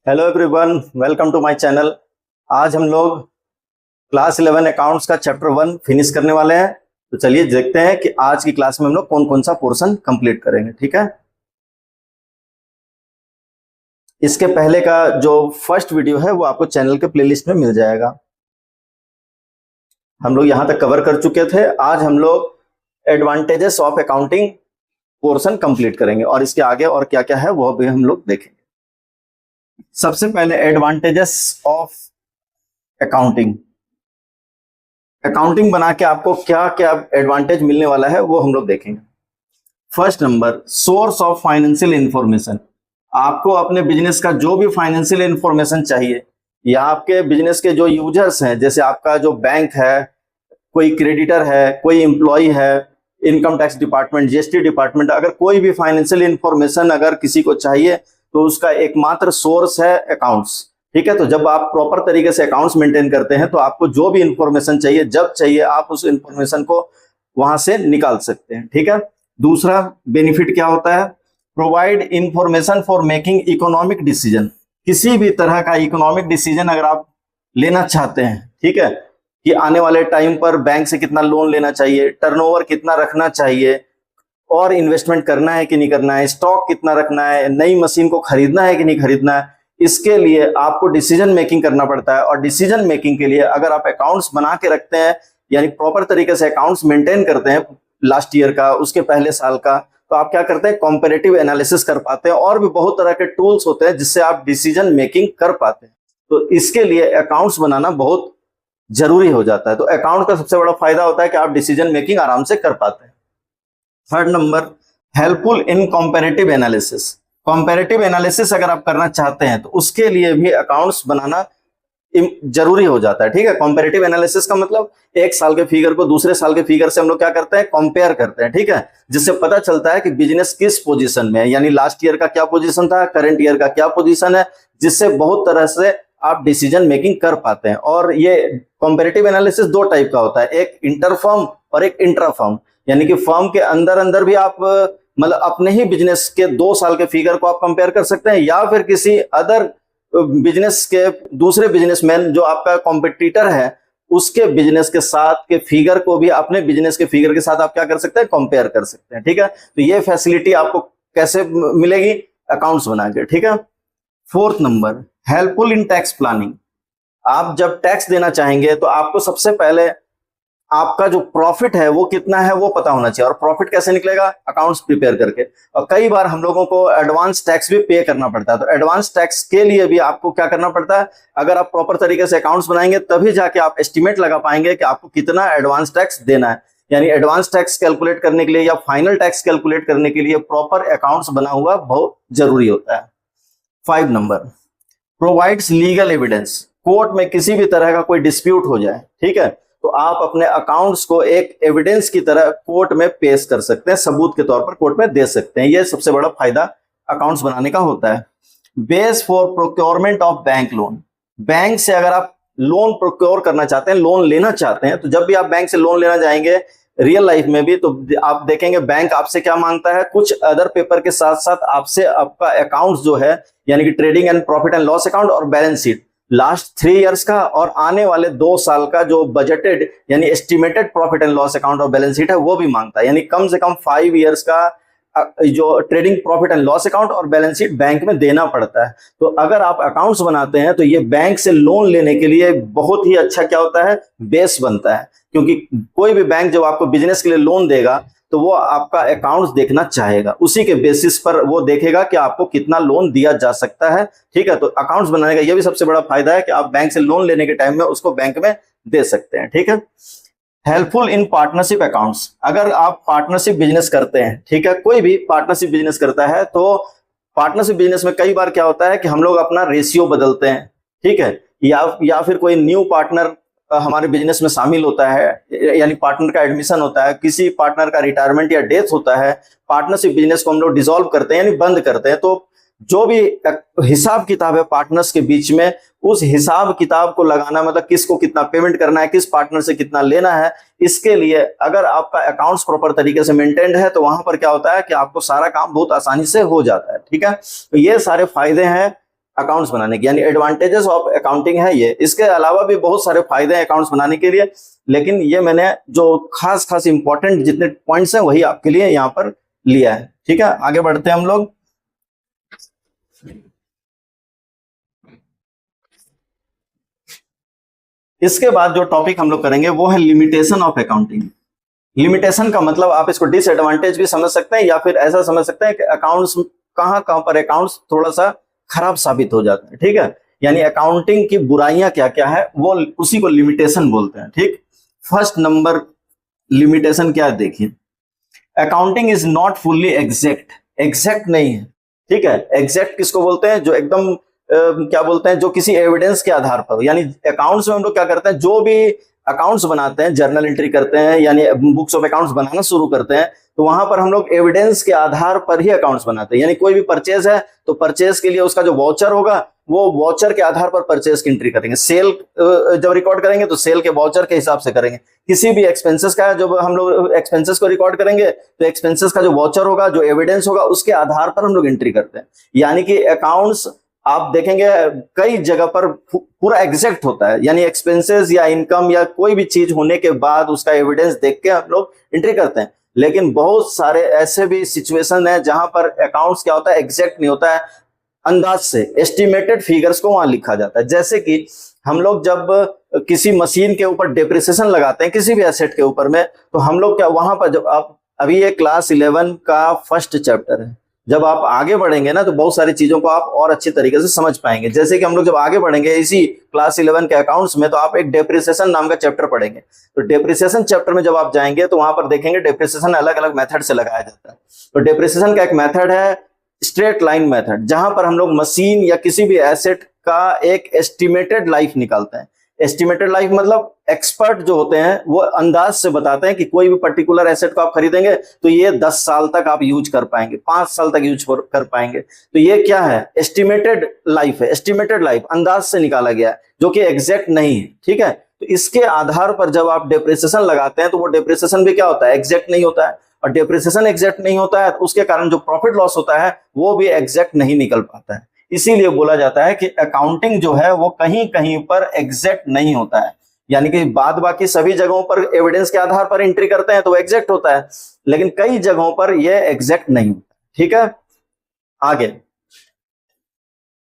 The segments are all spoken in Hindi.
Hello everyone, welcome to my channel. आज हम लोग क्लास 11 अकाउंट्स का चैप्टर 1 फिनिश करने वाले हैं। तो चलिए देखते हैं कि आज की क्लास में हम लोग कौन कौन सा पोर्शन कंप्लीट करेंगे। ठीक है, इसके पहले का जो फर्स्ट वीडियो है वो आपको चैनल के प्लेलिस्ट में मिल जाएगा। हम लोग यहां तक कवर कर चुके थे। आज हम लोग advantages of accounting portion complete करेंगे और इसके आगे और क्या क्या है वो भी हम लोग देखेंगे। सबसे पहले एडवांटेजेस ऑफ अकाउंटिंग। अकाउंटिंग बना के आपको क्या क्या एडवांटेज मिलने वाला है वो हम लोग देखेंगे। First number, source of financial information. आपको अपने बिजनेस का जो भी फाइनेंशियल इंफॉर्मेशन चाहिए या आपके बिजनेस के जो यूजर्स हैं, जैसे आपका जो बैंक है, कोई क्रेडिटर है, कोई एम्प्लॉय है, income tax department, GST department, अगर कोई भी फाइनेंशियल इंफॉर्मेशन अगर किसी को चाहिए तो उसका एकमात्र सोर्स है अकाउंट्स। ठीक है, तो जब आप प्रॉपर तरीके से अकाउंट्स मेंटेन करते हैं तो आपको जो भी इंफॉर्मेशन चाहिए जब चाहिए आप उस इंफॉर्मेशन को वहां से निकाल सकते हैं। ठीक है, दूसरा बेनिफिट क्या होता है? Provide information for making economic decision. किसी भी तरह का इकोनॉमिक डिसीजन अगर आप लेना चाहते हैं, ठीक है, कि आने वाले टाइम पर बैंक से कितना लोन लेना चाहिए, टर्नओवर कितना रखना चाहिए, और इन्वेस्टमेंट करना है कि नहीं करना है, स्टॉक कितना रखना है, नई मशीन को खरीदना है कि नहीं खरीदना है, इसके लिए आपको डिसीजन मेकिंग करना पड़ता है। और डिसीजन मेकिंग के लिए अगर आप अकाउंट्स बना के रखते हैं, यानी प्रॉपर तरीके से अकाउंट्स मेंटेन करते हैं लास्ट ईयर का, उसके पहले साल का, तो आप क्या करते हैं, कंपैरेटिव एनालिसिस कर पाते हैं और भी बहुत तरह के टूल्स होते हैं जिससे आप डिसीजन मेकिंग कर पाते हैं। तो इसके लिए अकाउंट्स बनाना बहुत जरूरी हो जाता है। तो अकाउंट का सबसे बड़ा फायदा होता है कि आप डिसीजन मेकिंग आराम से कर पाते हैं। Third number, helpful in comparative analysis. Comparative analysis अगर आप करना चाहते हैं तो उसके लिए भी अकाउंट्स बनाना जरूरी हो जाता है। ठीक है, कंपैरेटिव एनालिसिस का मतलब एक साल के फिगर को दूसरे साल के फिगर से हम लोग क्या करते हैं, कंपेयर करते हैं। ठीक है, जिससे पता चलता है कि बिजनेस किस पोजीशन में है, यानी लास्ट ईयर का क्या पोजीशन था, करंट ईयर का क्या पोजीशन है, जिससे बहुत तरह से आप डिसीजन मेकिंग कर पाते हैं। और ये कंपैरेटिव एनालिसिस दो टाइप का होता है, एक इंटर फर्म और एक इंट्रा फर्म। यानी कि फर्म के अंदर अंदर भी आप मतलब अपने ही बिजनेस के 2 साल के फिगर को आप कंपेयर कर सकते हैं, या फिर किसी अदर बिजनेस के दूसरे बिजनेसमैन जो आपका कॉम्पिटिटर है उसके बिजनेस के साथ के फिगर को भी अपने बिजनेस के फिगर के साथ आप क्या कर सकते हैं, कंपेयर कर सकते हैं। ठीक है, तो ये फैसिलिटी आपको कैसे मिलेगी, अकाउंट्स बना के। ठीक है, fourth number, helpful in tax planning. आप जब टैक्स देना चाहेंगे तो आपको सबसे पहले आपका जो प्रॉफिट है वो कितना है वो पता होना चाहिए। और प्रॉफिट कैसे निकलेगा, अकाउंट्स प्रिपेयर करके। और कई बार हम लोगों को एडवांस टैक्स भी पे करना पड़ता है, तो एडवांस टैक्स के लिए भी आपको क्या करना पड़ता है, अगर आप प्रॉपर तरीके से अकाउंट्स बनाएंगे तभी जाके आप एस्टिमेट लगा पाएंगे कि आपको कितना एडवांस टैक्स देना है। यानी एडवांस टैक्स कैलकुलेट करने के लिए या फाइनल टैक्स कैलकुलेट करने के लिए प्रॉपर अकाउंट्स बना हुआ बहुत जरूरी होता है। 5 number, provides legal evidence. Court में किसी भी तरह का कोई डिस्प्यूट हो जाए, ठीक है, तो आप अपने अकाउंट्स को एक एविडेंस की तरह कोर्ट में पेश कर सकते हैं, सबूत के तौर पर कोर्ट में दे सकते हैं। यह सबसे बड़ा फायदा अकाउंट्स बनाने का होता है। Base for procurement of bank loan. Bank से अगर आप लोन प्रोक्योर करना चाहते हैं, लोन लेना चाहते हैं, तो जब भी आप बैंक से लोन लेना जाएंगे रियल लाइफ में भी, तो आप देखेंगे बैंक आपसे क्या मांगता है, कुछ अदर पेपर के साथ साथ आपसे आपका अकाउंट जो है, यानी कि trading and profit and loss account और बैलेंस शीट लास्ट 3 इयर्स का और आने वाले 2 साल का जो बजटेड यानी estimated profit and loss account और बैलेंस शीट है वो भी मांगता है। यानी कम से कम 5 इयर्स का जो trading profit and loss account और बैलेंस शीट बैंक में देना पड़ता है। तो अगर आप अकाउंट्स बनाते हैं तो ये बैंक से लोन लेने के लिए बहुत ही अच्छा क्या होता है, बेस बनता है। क्योंकि कोई भी बैंक जब आपको बिजनेस के लिए लोन देगा तो वो आपका अकाउंट्स देखना चाहेगा, उसी के बेसिस पर वो देखेगा कि आपको कितना लोन दिया जा सकता है। ठीक है, तो अकाउंट्स बनाने का ये भी सबसे बड़ा फायदा है कि आप बैंक से लोन लेने के टाइम में उसको बैंक में दे सकते हैं। ठीक है, हेल्पफुल इन पार्टनरशिप अकाउंट्स। अगर आप पार्टनरशिप बिजनेस करते हैं, ठीक है, कोई भी पार्टनरशिप बिजनेस करता है, तो पार्टनरशिप बिजनेस में कई बार क्या होता है कि हम लोग अपना रेशियो बदलते हैं, ठीक है, या फिर कोई न्यू पार्टनर हमारे बिजनेस में शामिल होता है, यानी पार्टनर का एडमिशन होता है, किसी पार्टनर का रिटायरमेंट या डेथ होता है, पार्टनरशिप बिजनेस को हम लोग डिसॉल्व करते हैं यानी बंद करते हैं। तो जो भी हिसाब किताब है पार्टनर्स के बीच में, उस हिसाब किताब को लगाना, मतलब किसको कितना पेमेंट करना है, किस पार्टनर से कितना लेना है, इसके लिए अगर आपका अकाउंट्स प्रॉपर तरीके से मेंटेन्ड है तो वहां पर क्या होता है कि आपको सारा काम बहुत आसानी से हो जाता है। ठीक है, तो ये सारे फायदे हैं अकाउंट्स बनाने की, यानी एडवांटेजेस ऑफ अकाउंटिंग है ये। इसके अलावा भी बहुत सारे फायदे हैं अकाउंट्स बनाने के लिए, लेकिन ये मैंने जो खास खास इंपॉर्टेंट जितने पॉइंट्स हैं वही आपके लिए यहाँ पर लिया है। ठीक है, आगे बढ़ते हैं हम लोग। इसके बाद जो टॉपिक हम लोग करेंगे वो है लिमिटेशन ऑफ अकाउंटिंग। लिमिटेशन का मतलब आप इसको डिसएडवांटेज भी समझ सकते हैं, या फिर ऐसा समझ सकते हैं कि अकाउंट्स कहां कहां पर अकाउंट्स थोड़ा सा खराब साबित हो जाते हैं। ठीक है, यानी अकाउंटिंग की बुराइयां क्या क्या है वो उसी को लिमिटेशन बोलते हैं। ठीक, फर्स्ट नंबर लिमिटेशन क्या है देखिए, accounting is not fully exact. Exact नहीं है। ठीक है, एग्जैक्ट किसको बोलते हैं, जो एकदम क्या बोलते हैं, जो किसी एविडेंस के आधार पर, यानी अकाउंट्स में हम लोग क्या करते हैं, जो भी अकाउंट्स बनाते हैं, जर्नल एंट्री करते हैं, यानी बुक्स ऑफ अकाउंट्स बनाना शुरू करते हैं, तो वहां पर हम लोग एविडेंस के आधार पर ही अकाउंट्स बनाते हैं। यानी कोई भी परचेज है तो परचेज के लिए उसका जो वाउचर होगा वो वाउचर के आधार पर परचेज की एंट्री करेंगे। सेल जब रिकॉर्ड करेंगे तो सेल के वाउचर के हिसाब से करेंगे। किसी भी एक्सपेंसेस का जब हम लोग एक्सपेंसेस को रिकॉर्ड करेंगे तो एक्सपेंसेस का जो वाउचर होगा, जो एविडेंस होगा, उसके आधार पर हम लोग एंट्री करते हैं। यानी कि अकाउंट्स आप देखेंगे कई जगह पर पूरा एग्जैक्ट होता है, यानी एक्सपेंसेस या इनकम या कोई भी चीज होने के बाद उसका एविडेंस देख के हम लोग एंट्री करते हैं। लेकिन बहुत सारे ऐसे भी सिचुएशन है जहां पर अकाउंट्स क्या होता है, एग्जैक्ट नहीं होता है, अंदाज से एस्टिमेटेड फिगर्स को वहां लिखा जाता है। जैसे कि हम लोग जब किसी मशीन के ऊपर डेप्रिसिएशन लगाते हैं किसी भी एसेट के ऊपर में, तो हम लोग क्या वहां पर जब आप अभी ये क्लास 11 का फर्स्ट चैप्टर है, जब आप आगे बढ़ेंगे ना तो बहुत सारी चीजों को आप और अच्छी तरीके से समझ पाएंगे। जैसे कि हम लोग जब आगे बढ़ेंगे इसी क्लास 11 के अकाउंट्स में, तो आप एक डेप्रिसिएशन नाम का चैप्टर पढ़ेंगे। तो डेप्रिसिएशन चैप्टर में जब आप जाएंगे तो वहां पर देखेंगे डेप्रिसिएशन अलग अलग मेथड से लगाया जाता है। तो डेप्रिसिएशन का एक मेथड है स्ट्रेट लाइन मेथड, जहां पर हम लोग मशीन या किसी भी एसेट का एक एस्टिमेटेड लाइफ निकालते हैं। एस्टिमेटेड लाइफ मतलब एक्सपर्ट जो होते हैं वो अंदाज से बताते हैं कि कोई भी पर्टिकुलर एसेट को आप खरीदेंगे तो ये 10 साल तक आप यूज कर पाएंगे, 5 साल तक यूज कर पाएंगे। तो ये क्या है, एस्टिमेटेड लाइफ है। एस्टिमेटेड लाइफ अंदाज से निकाला गया है जो कि एग्जैक्ट नहीं है। ठीक है, तो इसके आधार पर जब आप डेप्रिसिएशन लगाते हैं तो वो डेप्रिसिएशन भी क्या होता है, एग्जैक्ट नहीं होता है। और डेप्रिसिएशन एग्जैक्ट नहीं होता है तो उसके कारण जो प्रॉफिट लॉस होता है वो भी एग्जैक्ट नहीं निकल पाता है। इसीलिए बोला जाता है कि अकाउंटिंग जो है वो कहीं कहीं पर एग्जैक्ट नहीं होता है। यानी कि बाद बाकी सभी जगहों पर एविडेंस के आधार पर एंट्री करते हैं तो एग्जैक्ट होता है, लेकिन कई जगहों पर यह एग्जैक्ट नहीं होता। ठीक है, आगे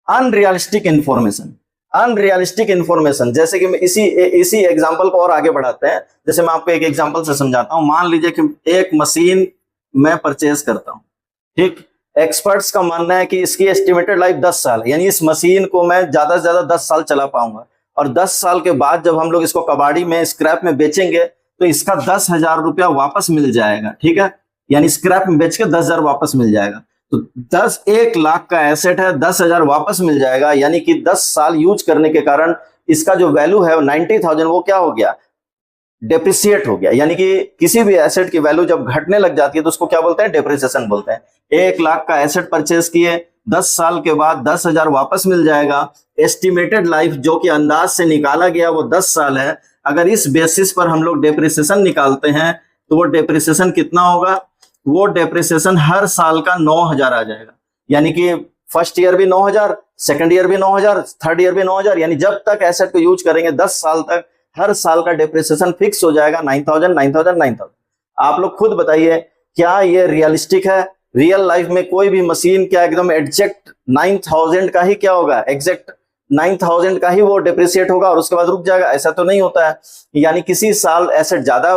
अनरियलिस्टिक इंफॉर्मेशन। अनरियलिस्टिक इंफॉर्मेशन, जैसे कि मैं इसी एग्जांपल को और आगे बढ़ाते हैं। जैसे मैं आपको एक एग्जांपल से समझाता हूं। मान लीजिए कि एक मशीन मैं परचेज करता हूं। ठीक, एक्सपर्ट्स का मानना है कि इसकी एस्टिमेटेड लाइफ 10 साल है, यानी इस मशीन को मैं ज्यादा से ज्यादा 10 साल चला पाऊंगा। और 10 साल के बाद जब हम लोग इसको कबाड़ी में स्क्रैप में बेचेंगे तो इसका 10,000 रुपया वापस मिल जाएगा। ठीक है, यानी स्क्रैप में बेच के 10,000 वापस मिल जाएगा। तो 1 लाख का एसेट है, 10,000 वापस मिल जाएगा, यानी कि 10 साल यूज करने के कारण इसका जो वैल्यू है 90,000 वो क्या हो गया, डेप्रिसिएट हो गया। यानी कि किसी भी एसेट की वैल्यू जब घटने लग जाती है तो उसको क्या बोलते हैं, डेप्रिसिएशन बोलते हैं। 1 लाख का एसेट परचेज किए, 10 साल के बाद 10,000 वापस मिल जाएगा। एस्टिमेटेड लाइफ जो कि अंदाज से निकाला गया वो 10 साल है। अगर इस बेसिस पर हम लोग डेप्रिसिएशन निकालते हैं तो वो डेप्रिसिएशन कितना होगा, वो डेप्रिसिएशन हर साल का 9,000 आ जाएगा। यानी कि फर्स्ट ईयर भी 9,000, सेकंड ईयर भी 9,000, थर्ड ईयर भी 9,000, यानी जब तक एसेट को यूज करेंगे 10 साल तक हर साल का डेप्रिसिएशन फिक्स हो जाएगा 9,000 9,000 9,000। आप लोग खुद बताइए क्या ये रियलिस्टिक है? रियल लाइफ में कोई भी मशीन क्या एकदम एग्जैक्ट 9,000 का ही क्या होगा, एग्जैक्ट 9,000 का ही वो डेप्रिसिएट होगा और उसके बाद रुक जाएगा? ऐसा तो नहीं होता है। यानी किसी साल एसेट ज्यादा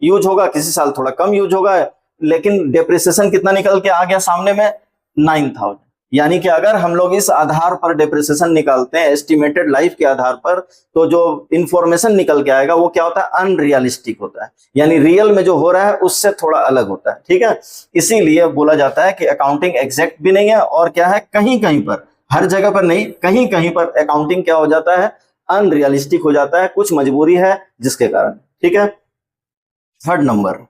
यूज होगा, किसी साल थोड़ा कम यूज होगा, लेकिन डेप्रिसिएशन कितना निकल के आ गया सामने में, 9,000। यानी कि अगर हम लोग इस आधार पर डेप्रिसिएशन निकालते हैं एस्टिमेटेड लाइफ के आधार पर, तो जो इंफॉर्मेशन निकल के आएगा वो क्या होता है, अनरियलिस्टिक होता है। यानी रियल में जो हो रहा है उससे थोड़ा अलग होता है। ठीक है, इसीलिए बोला जाता है कि अकाउंटिंग एग्जैक्ट भी नहीं है और क्या है, कहीं कहीं पर, हर जगह पर नहीं, कहीं कहीं पर अकाउंटिंग क्या हो जाता है, अनरियलिस्टिक हो जाता है। कुछ मजबूरी है जिसके कारण। ठीक है, third number,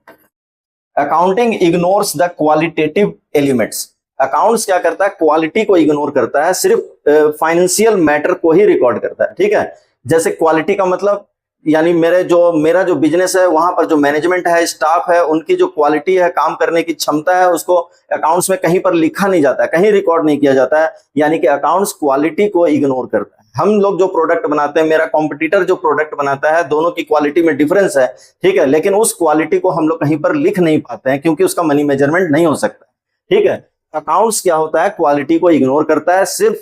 accounting ignores the qualitative elements. Accounts क्या करता है, क्वालिटी को इग्नोर करता है, सिर्फ फाइनेंशियल मैटर को ही रिकॉर्ड करता है। ठीक है, जैसे क्वालिटी का मतलब यानी मेरा जो बिजनेस है वहां पर जो मैनेजमेंट है, स्टाफ है, उनकी जो क्वालिटी है, काम करने की क्षमता है, उसको अकाउंट्स में कहीं पर लिखा नहीं जाता है, कहीं रिकॉर्ड नहीं किया जाता है। यानी कि अकाउंट्स क्वालिटी को इग्नोर करता है। हम लोग जो प्रोडक्ट बनाते हैं, मेरा कॉम्पिटिटर जो प्रोडक्ट बनाता है, दोनों की क्वालिटी में डिफरेंस है, ठीक है, लेकिन उस क्वालिटी को हम लोग कहीं पर लिख नहीं पाते हैं क्योंकि उसका मनी मेजरमेंट नहीं हो सकता, ठीक है। अकाउंट्स क्या होता है, क्वालिटी को इग्नोर करता है, सिर्फ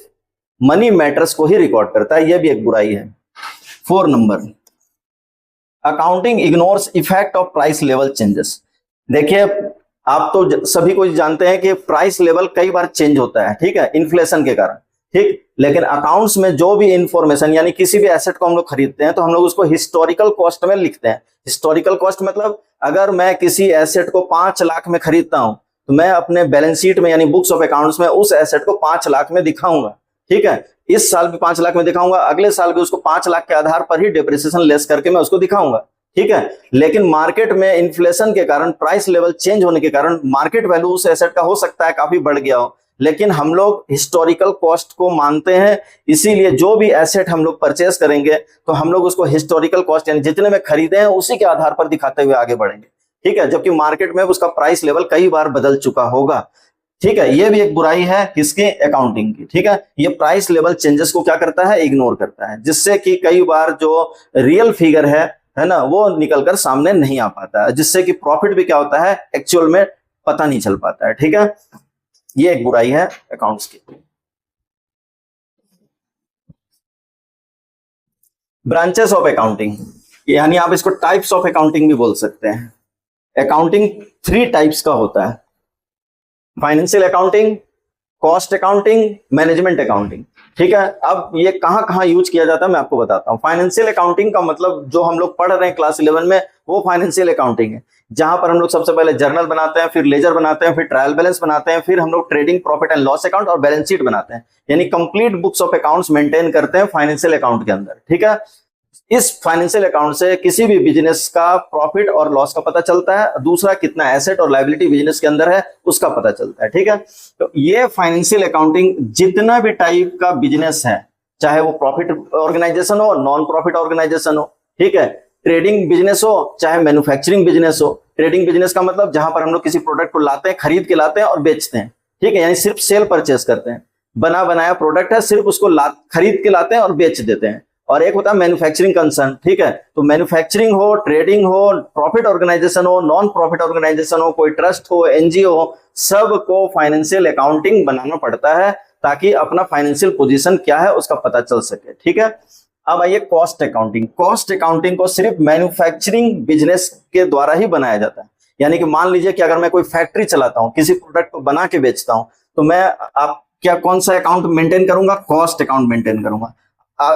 मनी मैटर्स को ही रिकॉर्ड करता है। यह भी एक बुराई है। 4 number, accounting ignores effect of price level changes. देखिए, आप तो सभी को जानते हैं कि प्राइस लेवल कई बार चेंज होता है, ठीक है, इन्फ्लेशन के कारण, ठीक। लेकिन अकाउंट्स में जो भी इंफॉर्मेशन, यानी किसी भी एसेट को हम लोग खरीदते हैं तो हम लोग उसको हिस्टोरिकल कॉस्ट में लिखते हैं। हिस्टोरिकल कॉस्ट मतलब अगर मैं किसी एसेट को 5 लाख में खरीदता हूं तो मैं अपने बैलेंस शीट में यानी बुक्स ऑफ अकाउंट्स में उस एसेट को 5 लाख में दिखाऊंगा, ठीक है। इस साल भी 5 लाख में दिखाऊंगा, अगले साल भी उसको 5 लाख के आधार पर ही डिप्रिसिएशन लेस करके मैं उसको दिखाऊंगा, ठीक है। लेकिन मार्केट में इन्फ्लेशन के कारण, प्राइस लेवल चेंज होने के कारण मार्केट वैल्यू उस एसेट का हो सकता है काफी बढ़ गया हो, लेकिन हम लोग हिस्टोरिकल कॉस्ट को मानते हैं। इसीलिए जो भी एसेट हम लोग परचेस करेंगे तो हम लोग उसको हिस्टोरिकल कॉस्ट यानी जितने में खरीदे हैं उसी के आधार पर दिखाते हुए आगे बढ़ेंगे, ठीक है, जबकि मार्केट में उसका प्राइस लेवल कई बार बदल चुका होगा, ठीक है। ये भी एक बुराई है किसके, अकाउंटिंग की, ठीक है। ये प्राइस लेवल चेंजेस को क्या करता है, इग्नोर करता है, जिससे कि कई बार जो रियल फिगर है ना, वो निकलकर सामने नहीं आ पाता है, जिससे कि प्रॉफिट भी क्या होता है एक्चुअल में पता नहीं चल पाता है, ठीक है। ये एक बुराई है अकाउंट्स की। ब्रांचेस ऑफ अकाउंटिंग, यानी आप इसको टाइप्स ऑफ अकाउंटिंग भी बोल सकते हैं। अकाउंटिंग 3 टाइप्स का होता है, financial accounting, cost accounting, management accounting, ठीक है। अब ये कहां कहां यूज किया जाता है मैं आपको बताता हूं। फाइनेंशियल अकाउंटिंग का मतलब जो हम लोग पढ़ रहे हैं क्लास 11 में, वो फाइनेंशियल अकाउंटिंग है, जहां पर हम लोग सबसे पहले जर्नल बनाते हैं, फिर लेजर बनाते हैं, फिर ट्रायल बैलेंस बनाते हैं, फिर हम लोग trading profit and loss account और बैलेंस शीट बनाते हैं, यानी complete books of accounts maintain करते हैं फाइनेंशियल अकाउंट के अंदर, ठीक है। इस फाइनेंशियल अकाउंट से किसी भी बिजनेस का प्रॉफिट और लॉस का पता चलता है, दूसरा कितना एसेट और लायबिलिटी बिजनेस के अंदर है उसका पता चलता है, ठीक है। तो ये फाइनेंशियल अकाउंटिंग जितना भी टाइप का बिजनेस है, चाहे वो प्रॉफिट ऑर्गेनाइजेशन हो, नॉन प्रॉफिट ऑर्गेनाइजेशन हो, ठीक है, ट्रेडिंग बिजनेस हो, चाहे मैन्युफैक्चरिंग बिजनेस हो। ट्रेडिंग बिजनेस का मतलब जहां पर हम लोग किसी प्रोडक्ट को लाते हैं, खरीद के लाते हैं और बेचते हैं, ठीक है, यानी सिर्फ सेल परचेस करते हैं। बना बनाया प्रोडक्ट है, सिर्फ उसको खरीद के लाते हैं और बेच देते हैं। और एक होता है मैन्युफैक्चरिंग कंसर्न, ठीक है। तो मैन्युफैक्चरिंग हो, ट्रेडिंग हो, प्रॉफिट ऑर्गेनाइजेशन हो, नॉन प्रॉफिट ऑर्गेनाइजेशन हो, कोई ट्रस्ट हो, एनजीओ हो, सबको फाइनेंशियल अकाउंटिंग बनाना पड़ता है ताकि अपना फाइनेंशियल पोजीशन क्या है उसका पता चल सके, ठीक है। अब आइए कॉस्ट अकाउंटिंग। कॉस्ट अकाउंटिंग को सिर्फ मैन्युफैक्चरिंग बिजनेस के द्वारा ही बनाया जाता है। यानी कि मान लीजिए कि अगर मैं कोई फैक्ट्री चलाता हूं, किसी प्रोडक्ट को बना के बेचता हूं, तो मैं आप क्या कौन सा अकाउंट मेंटेन करूंगा, कॉस्ट अकाउंट मेंटेन करूंगा।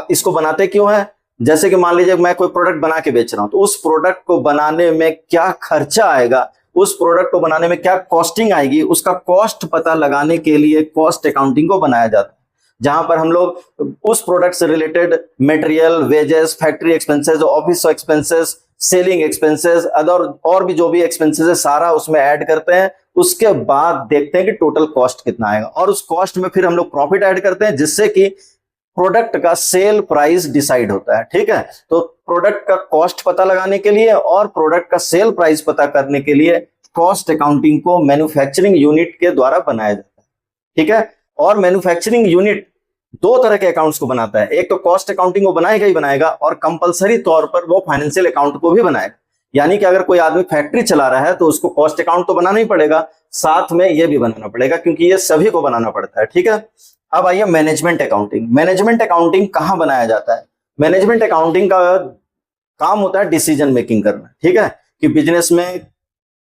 इसको बनाते क्यों है, जैसे कि मान लीजिए मैं कोई प्रोडक्ट बना के बेच रहा हूं, तो उस प्रोडक्ट को बनाने में क्या खर्चा आएगा, उस प्रोडक्ट को बनाने में क्या कॉस्टिंग आएगी, उसका कॉस्ट पता लगाने के लिए कॉस्ट अकाउंटिंग को बनाया जाता है, जहां पर हम लोग उस प्रोडक्ट से related material, wages, factory expenses, office expenses, selling expenses, other और भी जो भी एक्सपेंसेस है सारा उसमें ऐड करते हैं। उसके बाद देखते हैं कि टोटल कॉस्ट कितना आएगा, और उस कॉस्ट में फिर हम लोग प्रॉफिट ऐड करते हैं, जिससे कि प्रोडक्ट का सेल प्राइस डिसाइड होता है, ठीक है। तो प्रोडक्ट का कॉस्ट पता लगाने के लिए और प्रोडक्ट का सेल प्राइस पता करने के लिए कॉस्ट अकाउंटिंग को मैन्युफैक्चरिंग यूनिट के द्वारा बनाया जाता है, ठीक है। और मैन्युफैक्चरिंग यूनिट 2 तरह के अकाउंट्स को बनाता है, एक तो कॉस्ट अकाउंटिंग को बनाएगा ही बनाएगा, और कंपलसरी तौर पर वो फाइनेंशियल अकाउंट को भी बनाएगा। यानी कि अगर कोई आदमी फैक्ट्री चला रहा है तो उसको कॉस्ट अकाउंट तो बनाना ही पड़ेगा, साथ में ये भी बनाना पड़ेगा, क्योंकि ये सभी को बनाना पड़ता है, ठीक है। अब आइए मैनेजमेंट अकाउंटिंग। मैनेजमेंट अकाउंटिंग कहां बनाया जाता है? मैनेजमेंट अकाउंटिंग का काम होता है डिसीजन मेकिंग करना, ठीक है, कि बिजनेस में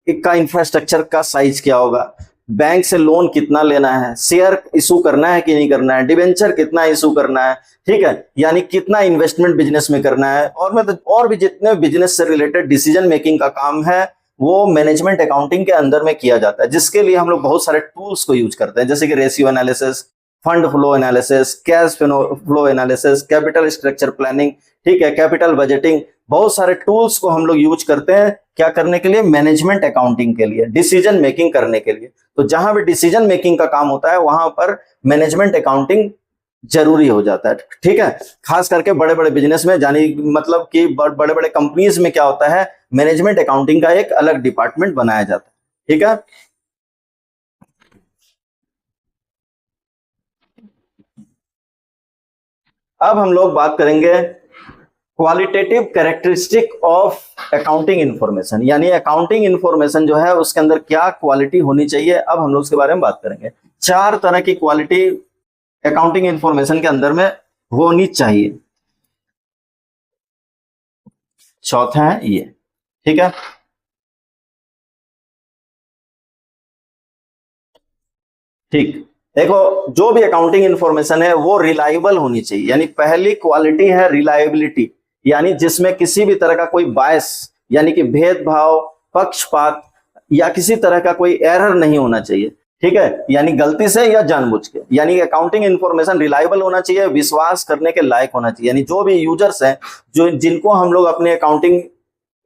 का इंफ्रास्ट्रक्चर का साइज क्या होगा, बैंक से लोन कितना लेना है, शेयर इशू करना है कि नहीं करना है, डिबेंचर कितना इशू करना है, ठीक है, यानी कितना इन्वेस्टमेंट बिजनेस में करना है, और मतलब और भी जितने बिजनेस से रिलेटेड डिसीजन मेकिंग का काम है वो मैनेजमेंट अकाउंटिंग के अंदर में किया जाता है, जिसके लिए हम लोग बहुत सारे टूल्स को यूज करते हैं, जैसे कि ratio analysis, fund flow analysis, cash flow analysis, capital structure planning, ठीक है, कैपिटल बजटिंग। बहुत सारे टूल्स को हम लोग यूज करते हैं क्या करने के लिए, मैनेजमेंट अकाउंटिंग के लिए, डिसीजन मेकिंग करने के लिए। तो जहां भी डिसीजन मेकिंग का काम होता है वहां पर मैनेजमेंट अकाउंटिंग जरूरी हो जाता है। ठीक है, खास करके बड़े बड़े बिजनेस में, जानी मतलब कि बड़े बड़े कंपनीज में क्या होता है, मैनेजमेंट अकाउंटिंग का एक अलग डिपार्टमेंट बनाया जाता है। ठीक है, अब हम लोग बात करेंगे qualitative characteristic of accounting information, यानी अकाउंटिंग इंफॉर्मेशन जो है उसके अंदर क्या क्वालिटी होनी चाहिए, अब हम लोग उसके बारे में बात करेंगे। 4 तरह की क्वालिटी अकाउंटिंग इंफॉर्मेशन के अंदर में होनी चाहिए। चौथा है ये। ठीक है, ठीक, देखो जो भी अकाउंटिंग इंफॉर्मेशन है वो रिलायबल होनी चाहिए, यानी पहली क्वालिटी है रिलायबिलिटी, यानी जिसमें किसी भी तरह का कोई बायस, यानी कि भेदभाव, पक्षपात या किसी तरह का कोई एरर नहीं होना चाहिए। ठीक है, यानी गलती से या जानबूझ के, यानी अकाउंटिंग इंफॉर्मेशन रिलायबल होना चाहिए, विश्वास करने के लायक होना चाहिए, यानी जो भी यूजर्स हैं, जो जिनको हम लोग अपने अकाउंटिंग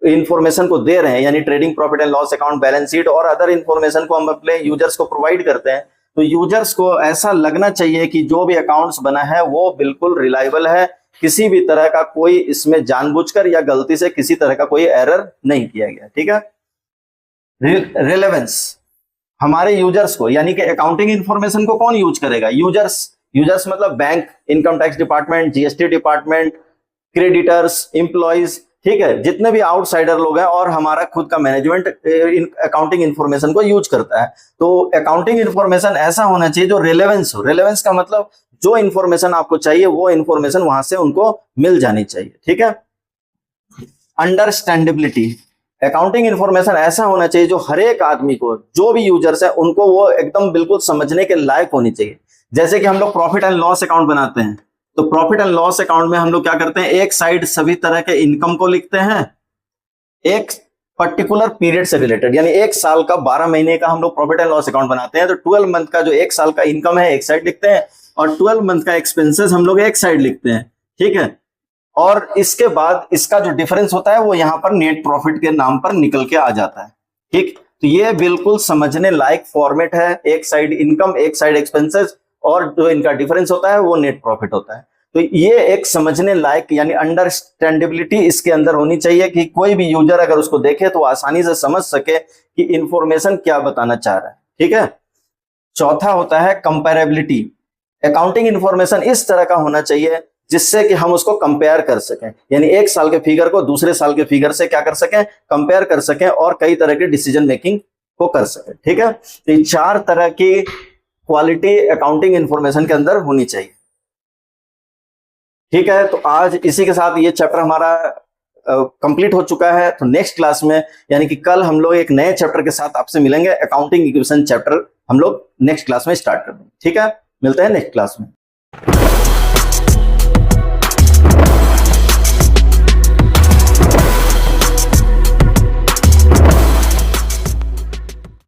इंफॉर्मेशन को दे रहे हैं, यानी trading profit and loss account, balance sheet और अदर इंफॉर्मेशन को हम अपने यूजर्स को प्रोवाइड करते हैं, तो यूजर्स को ऐसा लगना चाहिए कि जो भी अकाउंट्स बना है वो बिल्कुल रिलायबल है, किसी भी तरह का कोई इसमें जानबूझकर या गलती से किसी तरह का कोई एरर नहीं किया गया। ठीक है, रिलेवेंस, हमारे यूजर्स को, यानी कि अकाउंटिंग इंफॉर्मेशन को कौन यूज करेगा, यूजर्स, यूजर्स मतलब bank, income tax department, GST department, creditors, employees, ठीक है, जितने भी आउटसाइडर लोग हैं, और हमारा खुद का मैनेजमेंट अकाउंटिंग इंफॉर्मेशन को यूज करता है। तो अकाउंटिंग इंफॉर्मेशन ऐसा होना चाहिए जो रिलेवेंस हो, रिलेवेंस का मतलब जो इंफॉर्मेशन आपको चाहिए वो इंफॉर्मेशन वहां से उनको मिल जानी चाहिए। ठीक है, अंडरस्टैंडेबिलिटी, अकाउंटिंग इंफॉर्मेशन ऐसा होना चाहिए जो हर एक आदमी को, जो भी यूजर्स है उनको वो एकदम बिल्कुल समझने के लायक होनी चाहिए। जैसे कि हम लोग प्रॉफिट एंड लॉस अकाउंट बनाते हैं, तो प्रॉफिट एंड लॉस अकाउंट में हम लोग क्या करते हैं, एक साइड सभी तरह के इनकम को लिखते हैं, एक पर्टिकुलर पीरियड से रिलेटेड, यानी एक साल का 12 महीने का हम लोग प्रॉफिट एंड लॉस अकाउंट बनाते हैं, तो 12 मंथ का जो एक साल का इनकम है एक साइड लिखते हैं, और 12 मंथ का एक्सपेंसेस हम लोग एक साइड लिखते हैं। ठीक है, और इसके बाद इसका जो डिफरेंस होता है वो यहां पर नेट प्रॉफिट के नाम पर निकल के आ जाता है। ठीक, तो ये बिल्कुल समझने लायक फॉर्मेट है, एक साइड इनकम एक साइड एक्सपेंसेस, और जो इनका डिफरेंस होता है वो नेट प्रॉफिट होता है। तो ये एक समझने लायक, यानी अंडरस्टैंडेबिलिटी इसके अंदर होनी चाहिए कि कोई भी यूजर अगर उसको देखे तो आसानी से समझ सके कि इंफॉर्मेशन क्या बताना चाह रहा है। ठीक है, चौथा होता है कंपेरेबिलिटी, अकाउंटिंग इंफॉर्मेशन इस तरह का होना चाहिए जिससे कि हम उसको कंपेयर कर सकें, यानी एक साल के फिगर को दूसरे साल के फिगर से क्या कर सकें, कंपेयर कर सकें, और कई तरह की डिसीजन मेकिंग को कर सकें। ठीक है, तो ये 4 तरह की क्वालिटी अकाउंटिंग इंफॉर्मेशन के अंदर होनी चाहिए। ठीक है, तो आज इसी के साथ ये चैप्टर हमारा कंप्लीट हो चुका है। तो नेक्स्ट क्लास में, यानी कि कल हम लोग एक नए चैप्टर के साथ आपसे मिलेंगे, अकाउंटिंग इक्वेशन चैप्टर हम लोग नेक्स्ट क्लास में स्टार्ट कर देंगे। ठीक है, मिलते हैं नेक्स्ट क्लास में।